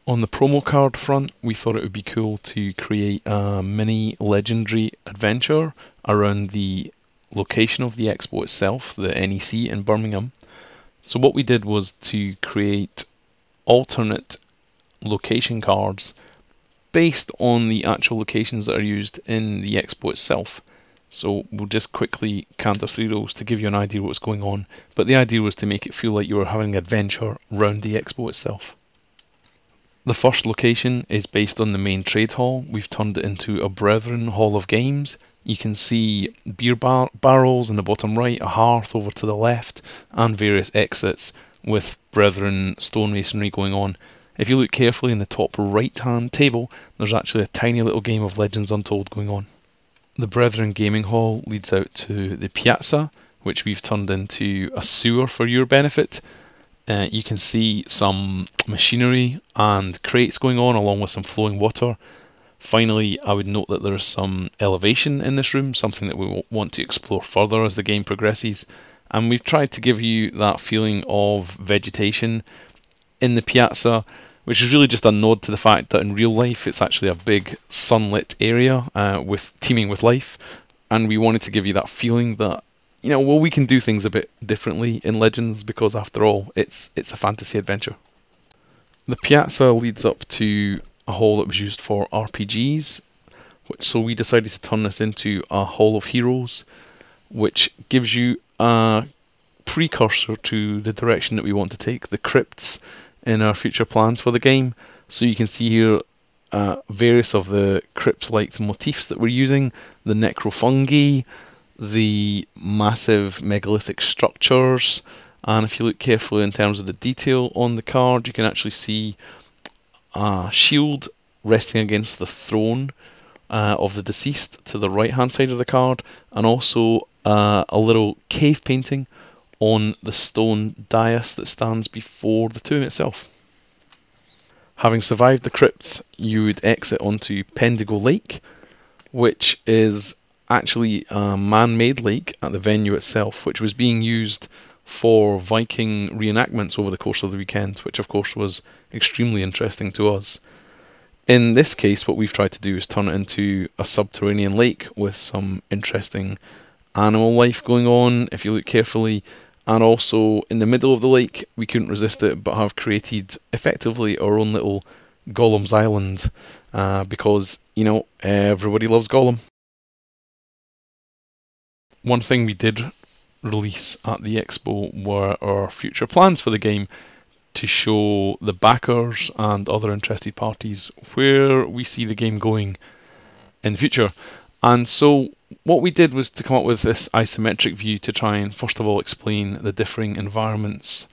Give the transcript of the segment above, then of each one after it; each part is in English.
On the promo card front, we thought it would be cool to create a mini legendary adventure around the location of the expo itself, the NEC in Birmingham. So what we did was to create alternate location cards based on the actual locations that are used in the expo itself. So we'll just quickly canter through those to give you an idea of what's going on, but the idea was to make it feel like you were having an adventure around the expo itself. The first location is based on the main trade hall. We've turned it into a Brethren Hall of Games. You can see barrels in the bottom right, a hearth over to the left, and various exits with Brethren stonemasonry going on. If you look carefully in the top right hand table, there's actually a tiny little game of Legends Untold going on. The Brethren Gaming Hall leads out to the piazza, which we've turned into a sewer for your benefit. You can see some machinery and crates going on, along with some flowing water. Finally, I would note that there is some elevation in this room, something that we want to explore further as the game progresses. And we've tried to give you that feeling of vegetation in the piazza, which is really just a nod to the fact that in real life it's actually a big sunlit area teeming with life. And we wanted to give you that feeling that, well, we can do things a bit differently in Legends, because after all, it's a fantasy adventure. The piazza leads up to a hall that was used for RPGs, so we decided to turn this into a Hall of Heroes, which gives you a precursor to the direction that we want to take the Crypts in our future plans for the game. So you can see here various of the crypt-like motifs that we're using, the necrofungi, the massive megalithic structures, and if you look carefully in terms of the detail on the card, you can actually see a shield resting against the throne of the deceased to the right hand side of the card, and also a little cave painting on the stone dais that stands before the tomb itself. Having survived the crypts, you would exit onto Pendigo Lake, which is actually a man-made lake at the venue itself, which was being used for Viking reenactments over the course of the weekend, which of course was extremely interesting to us. In this case, what we've tried to do is turn it into a subterranean lake with some interesting animal life going on, if you look carefully. And also in the middle of the lake, we couldn't resist it but have created effectively our own little Gollum's Island, because, everybody loves Gollum. One thing we did release at the expo were our future plans for the game, to show the backers and other interested parties where we see the game going in the future. And so what we did was to come up with this isometric view to try and first of all explain the differing environments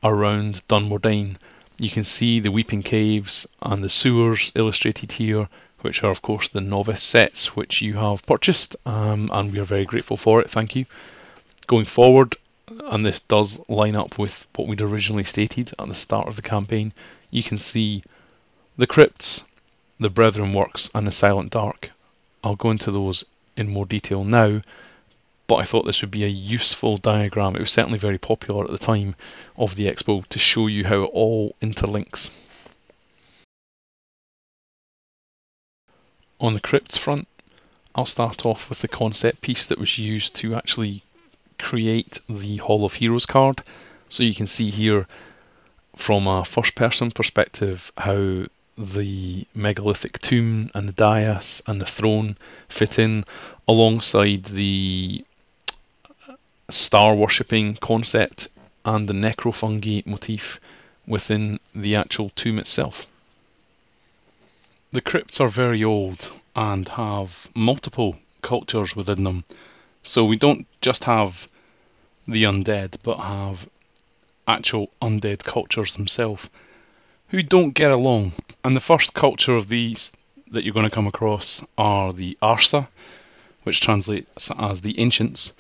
around Dunmordine. You can see the Weeping Caves and the sewers illustrated here, which are of course the novice sets which you have purchased, and we are very grateful for it, thank you. Going forward, and this does line up with what we'd originally stated at the start of the campaign, you can see the crypts, the Brethren Works and the Silent Dark. I'll go into those in more detail now, but I thought this would be a useful diagram. It was certainly very popular at the time of the expo to show you how it all interlinks. On the crypts front, I'll start off with the concept piece that was used to actually create the Hall of Heroes card. So you can see here from a first person perspective how the megalithic tomb and the dais and the throne fit in alongside the star worshipping concept and the necrofungi motif within the actual tomb itself. The crypts are very old and have multiple cultures within them, so we don't just have the undead but have actual undead cultures themselves who don't get along. And the first culture of these that you're going to come across are the Arsa, which translates as the Ancients.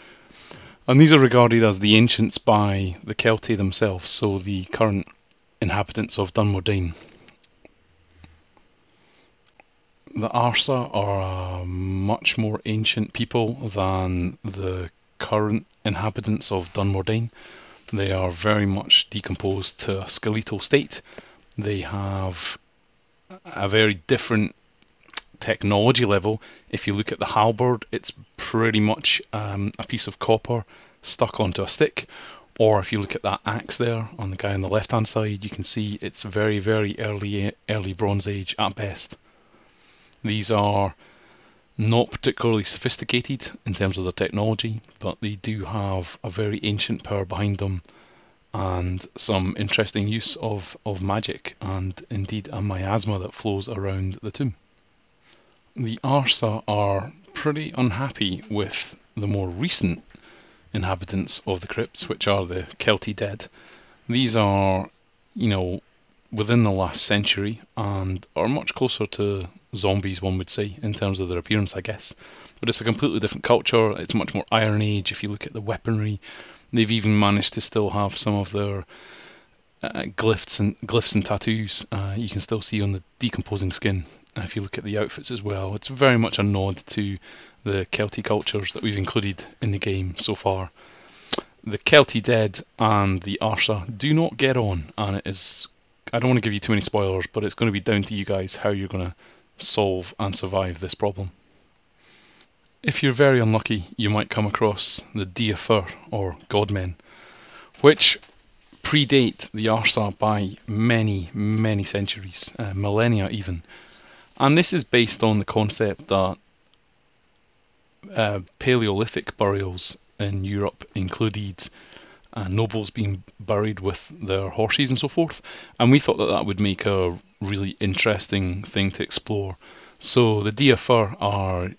And these are regarded as the Ancients by the Celtae themselves, so the current inhabitants of Dunmordine. The Arsa are a much more ancient people than the current inhabitants of Dunmordine. They are very much decomposed to a skeletal state. They have a very different technology level. If you look at the halberd, it's pretty much a piece of copper stuck onto a stick. Or if you look at that axe there on the guy on the left hand side, you can see it's very, very early Bronze Age at best. These are not particularly sophisticated in terms of their technology, but they do have a very ancient power behind them and some interesting use of magic and indeed a miasma that flows around the tomb. The Arsa are pretty unhappy with the more recent inhabitants of the crypts, which are the Kelty dead. These are, within the last century and are much closer to zombies, one would say, in terms of their appearance, I guess. But it's a completely different culture. It's much more Iron Age if you look at the weaponry. They've even managed to still have some of their glyphs and tattoos you can still see on the decomposing skin. If you look at the outfits as well, it's very much a nod to the Kelty cultures that we've included in the game so far. The Kelty dead and the Arsa do not get on, and it is, I don't want to give you too many spoilers, but it's going to be down to you guys how you're going to solve and survive this problem. If you're very unlucky, you might come across the Diafur, or Godmen, which predate the Arsa by many, many centuries, millennia even. And this is based on the concept that Paleolithic burials in Europe included nobles being buried with their horses and so forth, and we thought that that would make a really interesting thing to explore. So the Diafur are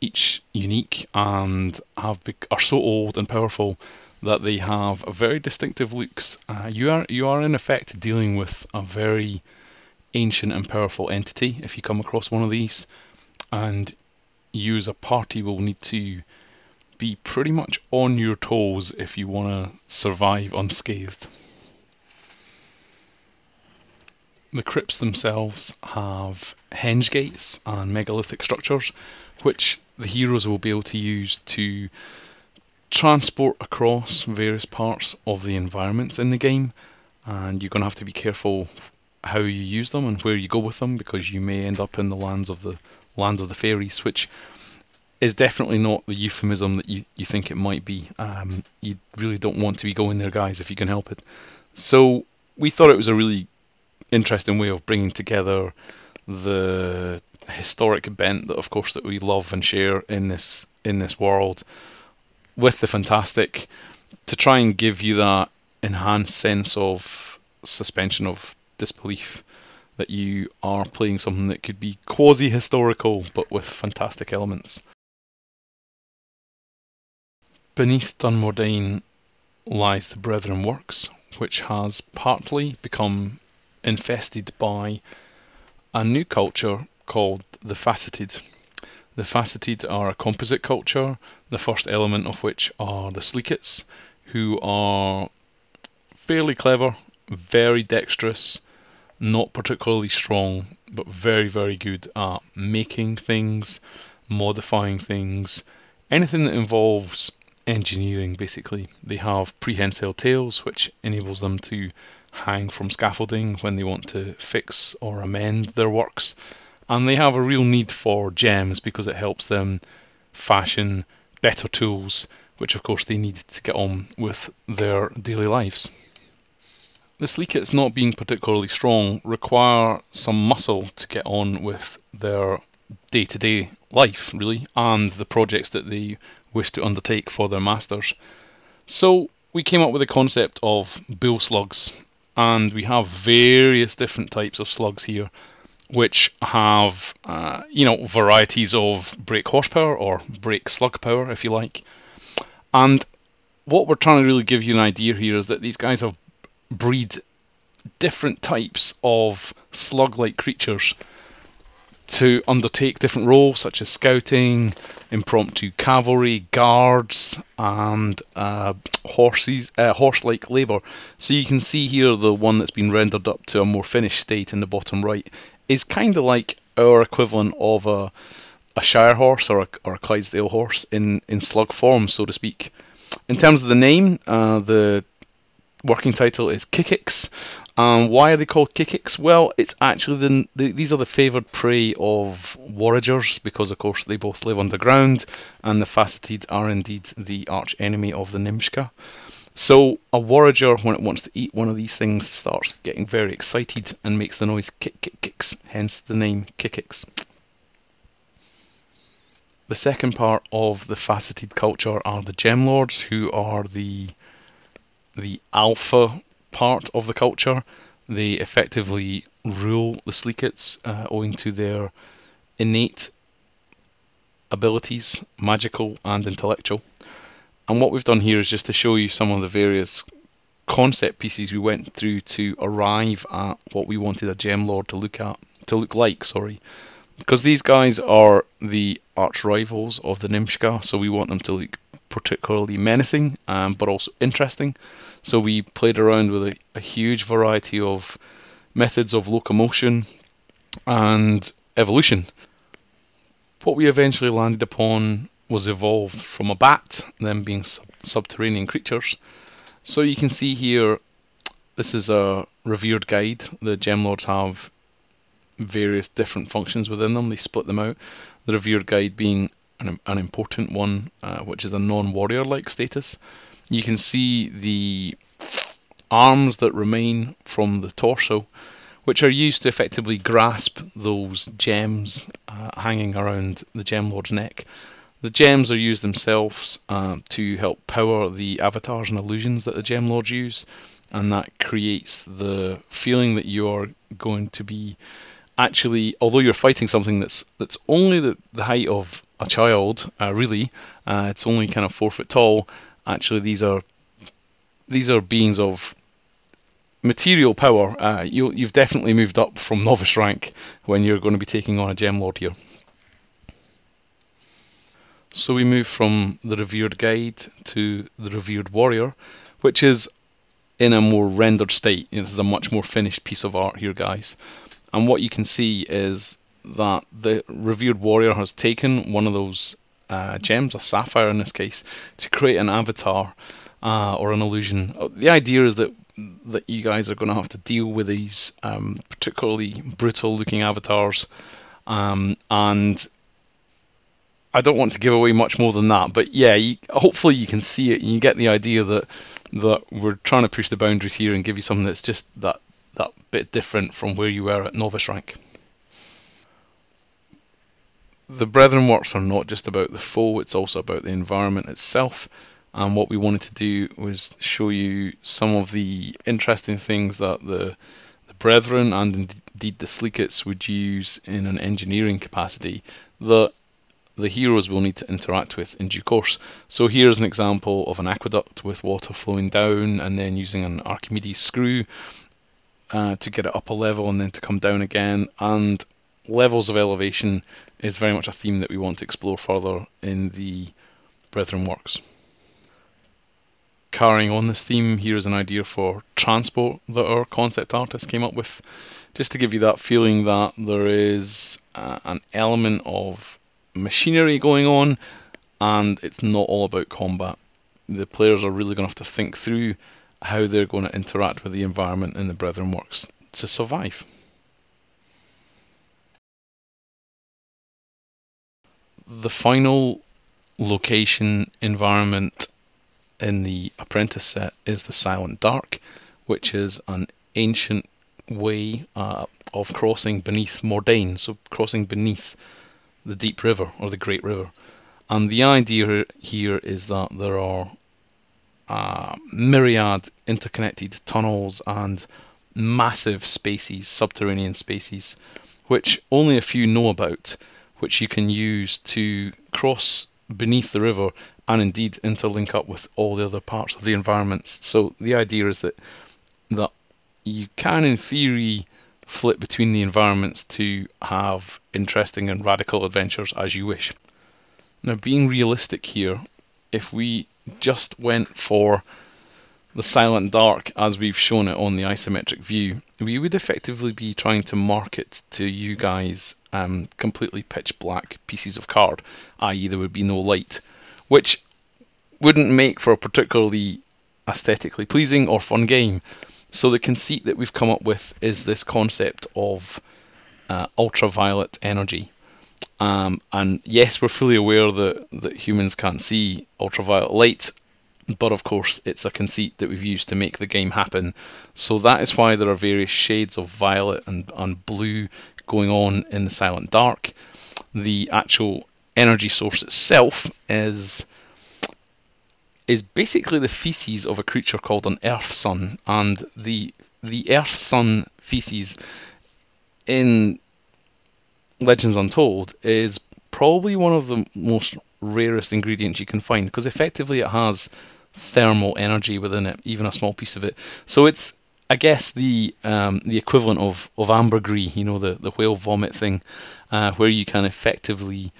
each unique and are so old and powerful that they have very distinctive looks. You are in effect dealing with a very ancient and powerful entity if you come across one of these, and you as a party will need to be pretty much on your toes if you want to survive unscathed. The crypts themselves have henge gates and megalithic structures, which the heroes will be able to use to transport across various parts of the environments in the game, and you're going to have to be careful how you use them and where you go with them, because you may end up in the land of the fairies, which is definitely not the euphemism that you think it might be. You really don't want to be going there, guys, if you can help it. So we thought it was a really interesting way of bringing together the historic bent that, of course, that we love and share in this world with the fantastic, to try and give you that enhanced sense of suspension of disbelief that you are playing something that could be quasi-historical but with fantastic elements. Beneath Dunmordain lies the Brethren Works, which has partly become infested by a new culture called the Faceted. The Faceted are a composite culture, the first element of which are the Sleekits, who are fairly clever, very dexterous, not particularly strong, but very, very good at making things, modifying things, anything that involves engineering, basically. They have prehensile tails, which enables them to hang from scaffolding when they want to fix or amend their works, and they have a real need for gems because it helps them fashion better tools, which of course they need to get on with their daily lives. The Sleekits, not being particularly strong, require some muscle to get on with their day-to-day life, really, and the projects that they wish to undertake for their masters. So we came up with the concept of bull slugs, and we have various different types of slugs here, which have, varieties of brake horsepower or brake slug power, if you like. And what we're trying to really give you an idea here is that these guys have breed different types of slug-like creatures to undertake different roles, such as scouting, impromptu cavalry, guards, and horse-like labour. So you can see here the one that's been rendered up to a more finished state in the bottom right is kind of like our equivalent of a Shire horse or a Clydesdale horse in slug form, so to speak. In terms of the name, the working title is Kikix, Why are they called Kikix? Well, it's actually these are the favoured prey of Waragers, because of course they both live underground, and the Faceted are indeed the arch enemy of the Nimshka. So a Warager, when it wants to eat one of these things, starts getting very excited and makes the noise kick, kick, kicks, hence the name Kikix. The second part of the Faceted culture are the Gemlords, who are the alpha part of the culture. They effectively rule the Sleekits owing to their innate abilities, magical and intellectual. And what we've done here is just to show you some of the various concept pieces we went through to arrive at what we wanted a Gemlord to look like, because these guys are the arch rivals of the Nimshka, so we want them to look particularly menacing, but also interesting. So we played around with a huge variety of methods of locomotion and evolution. What we eventually landed upon was evolved from a bat, them being subterranean creatures. So you can see here, this is a revered guide. The Gemlords have various different functions within them. They split them out. The revered guide being an important one, which is a non-warrior like status. You can see the arms that remain from the torso, which are used to effectively grasp those gems hanging around the Gemlord's neck. The gems are used themselves to help power the avatars and illusions that the Gemlords use, and that creates the feeling that you are going to be actually, although you're fighting something that's only the height of a child, really, it's only kind of 4 foot tall. Actually, these are beings of material power. You've definitely moved up from novice rank when you're going to be taking on a Gemlord here. So we move from the revered guide to the revered warrior, which is in a more rendered state. This is a much more finished piece of art here, guys. And what you can see is that the revered warrior has taken one of those gems, a sapphire in this case, to create an avatar or an illusion. The idea is that you guys are going to have to deal with these particularly brutal looking avatars, and I don't want to give away much more than that, but yeah, hopefully you can see it and you get the idea that we're trying to push the boundaries here and give you something that's just that bit different from where you were at novice rank. The Brethren works are not just about the foe, it's also about the environment itself. And what we wanted to do was show you some of the interesting things that the Brethren and indeed the Sleekits would use in an engineering capacity that the heroes will need to interact with in due course. So here's an example of an aqueduct with water flowing down and then using an Archimedes screw to get it up a level and then to come down again. And levels of elevation is very much a theme that we want to explore further in the Brethren works. Carrying on this theme, here's an idea for transport that our concept artist came up with, just to give you that feeling that there is an element of machinery going on and it's not all about combat. The players are really going to have to think through how they're going to interact with the environment in the Brethren works to survive. The final location environment in the Apprentice set is the Silent Dark, which is an ancient way of crossing beneath Mordain, so crossing beneath the deep river or the Great River. And the idea here is that there are myriad interconnected tunnels and massive spaces, subterranean spaces, which only a few know about, which you can use to cross beneath the river and indeed interlink up with all the other parts of the environments. So the idea is that you can, in theory, flip between the environments to have interesting and radical adventures as you wish. Now, being realistic here, if we just went for the Silent Dark as we've shown it on the isometric view, we would effectively be trying to market to you guys completely pitch black pieces of card, i.e. there would be no light, which wouldn't make for a particularly aesthetically pleasing or fun game. So the conceit that we've come up with is this concept of ultraviolet energy. And yes, we're fully aware that humans can't see ultraviolet light, but of course it's a conceit that we've used to make the game happen. So that is why there are various shades of violet and blue going on in the Silent Dark. The actual energy source itself is basically the feces of a creature called an Earth Sun, and the Earth Sun feces in Legends Untold is probably one of the most rarest ingredients you can find, because effectively it has thermal energy within it, even a small piece of it. So it's, I guess, the equivalent of ambergris, the whale vomit thing, where you can effectively,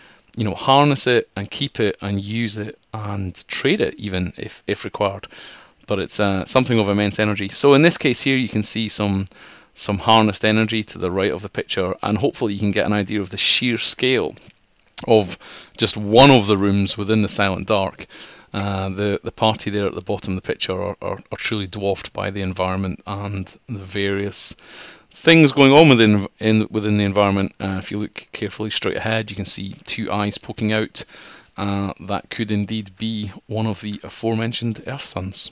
harness it and keep it and use it and trade it even if required. But it's something of immense energy. So in this case here, you can see some harnessed energy to the right of the picture, and hopefully you can get an idea of the sheer scale of just one of the rooms within the Silent Dark. The party there at the bottom of the picture are truly dwarfed by the environment and the various things going on within the environment. If you look carefully straight ahead, you can see two eyes poking out. That could indeed be one of the aforementioned Earth Suns.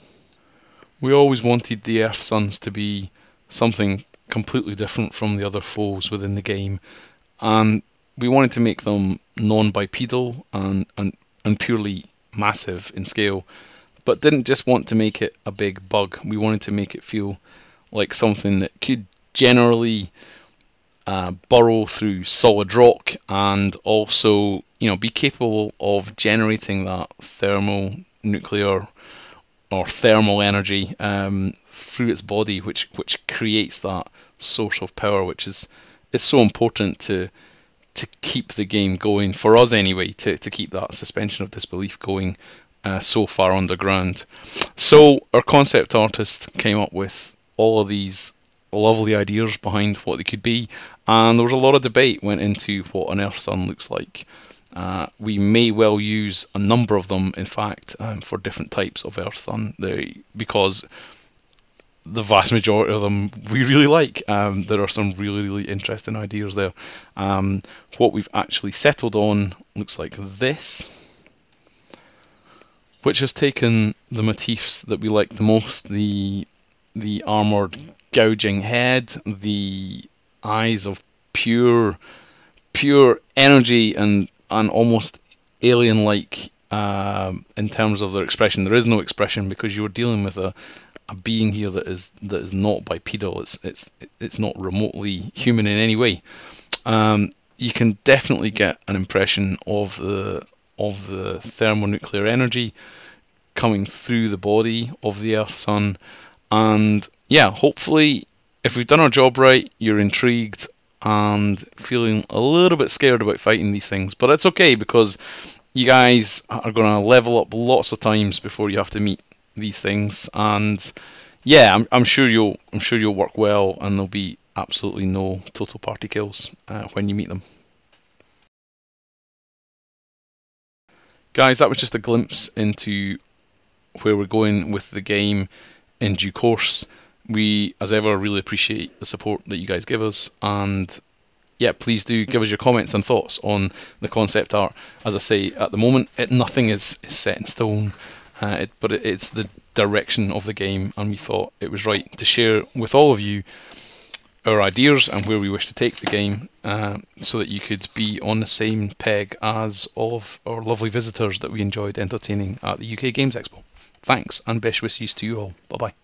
We always wanted the Earth Suns to be something completely different from the other foes within the game, and we wanted to make them non-bipedal and purely massive in scale, but didn't just want to make it a big bug. We wanted to make it feel like something that could generally burrow through solid rock, and also be capable of generating that thermonuclear or thermal energy through its body, which creates that source of power, which is so important to keep the game going, for us anyway, to keep that suspension of disbelief going so far underground. So our concept artist came up with all of these lovely ideas behind what they could be, and there was a lot of debate went into what an Earth Sun looks like. We may well use a number of them, in fact, for different types of Earth Sun, because the vast majority of them we really like. There are some really interesting ideas there. What we've actually settled on looks like this, which has taken the motifs that we like the most: the armoured gouging head, the eyes of pure energy and almost alien-like in terms of their expression. There is no expression because you're dealing with a being here that is not bipedal. It's not remotely human in any way. You can definitely get an impression of the thermonuclear energy coming through the body of the Earth Sun, and yeah, hopefully, if we've done our job right, you're intrigued and feeling a little bit scared about fighting these things. But it's okay, because you guys are going to level up lots of times before you have to meet these things, and yeah, I'm sure you'll work well, and there'll be absolutely no total party kills when you meet them. Guys, that was just a glimpse into where we're going with the game in due course. We, as ever, really appreciate the support that you guys give us, and yeah, please do give us your comments and thoughts on the concept art. As I say, at the moment, nothing is set in stone, but it's the direction of the game, and we thought it was right to share with all of you our ideas and where we wish to take the game, so that you could be on the same peg as all of our lovely visitors that we enjoyed entertaining at the UK Games Expo. Thanks, and best wishes to you all. Bye bye.